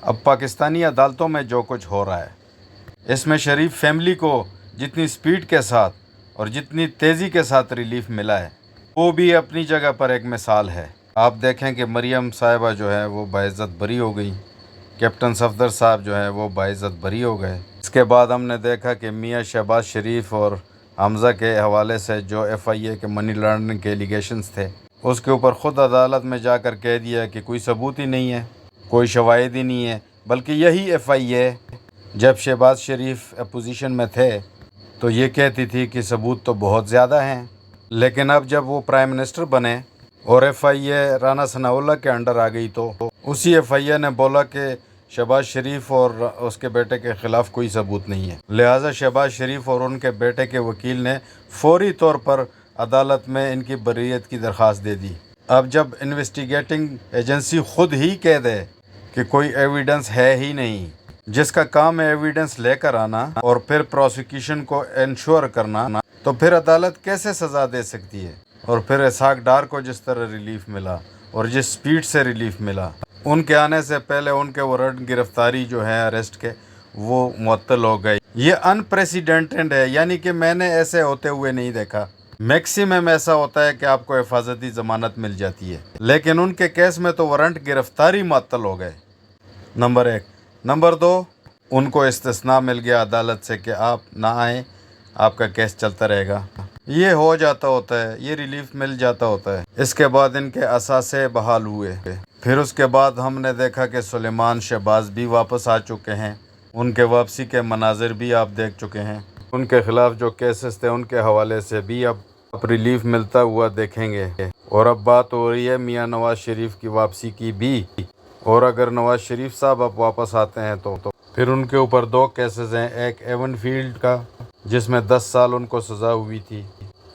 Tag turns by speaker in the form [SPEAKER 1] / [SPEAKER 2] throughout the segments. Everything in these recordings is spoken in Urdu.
[SPEAKER 1] اب پاکستانی عدالتوں میں جو کچھ ہو رہا ہے اس میں شریف فیملی کو جتنی سپیڈ کے ساتھ اور جتنی تیزی کے ساتھ ریلیف ملا ہے وہ بھی اپنی جگہ پر ایک مثال ہے۔ آپ دیکھیں کہ مریم صاحبہ جو ہے وہ باعزت بری ہو گئی، کیپٹن صفدر صاحب جو ہے وہ باعزت بری ہو گئے۔ اس کے بعد ہم نے دیکھا کہ میاں شہباز شریف اور حمزہ کے حوالے سے جو ایف آئی اے کے منی لانڈرنگ کے ایلیگیشنز تھے اس کے اوپر خود عدالت میں جا کر کہہ دیا کہ کوئی ثبوت ہی نہیں ہے، کوئی شواہد ہی نہیں ہے، بلکہ یہی ایف آئی اے جب شہباز شریف اپوزیشن میں تھے تو یہ کہتی تھی کہ ثبوت تو بہت زیادہ ہیں، لیکن اب جب وہ پرائم منسٹر بنے اور ایف آئی اے رانا ثناء اللہ کے انڈر آ گئی تو اسی ایف آئی اے نے بولا کہ شہباز شریف اور اس کے بیٹے کے خلاف کوئی ثبوت نہیں ہے، لہٰذا شہباز شریف اور ان کے بیٹے کے وکیل نے فوری طور پر عدالت میں ان کی بریت کی درخواست دے دی۔ اب جب انویسٹیگیٹنگ ایجنسی خود ہی کہہ دے کہ کوئی ایویڈنس ہے ہی نہیں، جس کا کام ہے ایویڈنس لے کر آنا اور پھر پروسیکیوشن کو انشور کرنا، تو پھر عدالت کیسے سزا دے سکتی ہے؟ اور پھر اسحاق ڈار کو جس طرح ریلیف ملا اور جس سپیڈ سے ریلیف ملا، ان کے آنے سے پہلے ان کے وارنٹ گرفتاری جو ہے اریسٹ کے وہ معطل ہو گئی۔ یہ انپریسیڈنٹڈ ہے، یعنی کہ میں نے ایسے ہوتے ہوئے نہیں دیکھا۔ میکسیمم ایسا ہوتا ہے کہ آپ کو حفاظتی ضمانت مل جاتی ہے، لیکن ان کے کیس میں تو وارنٹ گرفتاری معطل ہو گئے، نمبر 1۔ نمبر 2، ان کو استثناء مل گیا عدالت سے کہ آپ نہ آئیں، آپ کا کیس چلتا رہے گا۔ یہ ہو جاتا ہوتا ہے، یہ ریلیف مل جاتا ہوتا ہے۔ اس کے بعد ان کے اثاثے بحال ہوئے، پھر اس کے بعد ہم نے دیکھا کہ سلیمان شہباز بھی واپس آ چکے ہیں، ان کے واپسی کے مناظر بھی آپ دیکھ چکے ہیں، ان کے خلاف جو کیسز تھے ان کے حوالے سے بھی اب ریلیف ملتا ہوا دیکھیں گے۔ اور اب بات ہو رہی ہے میاں نواز شریف کی واپسی کی بھی، اور اگر نواز شریف صاحب اب واپس آتے ہیں تو پھر ان کے اوپر 2 کیسز ہیں، ایک ایون فیلڈ کا جس میں 10 سال ان کو سزا ہوئی تھی،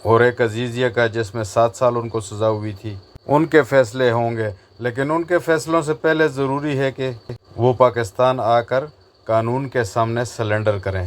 [SPEAKER 1] اور ایک عزیزیہ کا جس میں 7 سال ان کو سزا ہوئی تھی۔ ان کے فیصلے ہوں گے، لیکن ان کے فیصلوں سے پہلے ضروری ہے کہ وہ پاکستان آ کر قانون کے سامنے سلنڈر کریں۔